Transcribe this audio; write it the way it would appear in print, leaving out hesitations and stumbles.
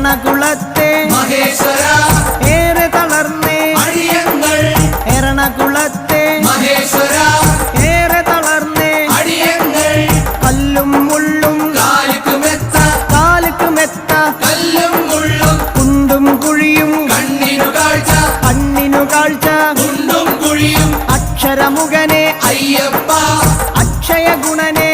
എറണാകുളത്തെ മഹേശ്വര ഏറെ തളർന്നേ അടിയങ്ങൾ എറണാകുളത്തെ മഹേശ്വര ഏറെ തളർന്നേ അടിയങ്ങൾ കല്ലും മുള്ളും കാലുക്കുമെത്ത കല്ലും മുള്ളും കുണ്ടും കുഴിയും കണ്ണിനു കാഴ്ച കുണ്ടും കുഴിയും അക്ഷരമുഖനെ അയ്യപ്പ അക്ഷയ ഗുണനെ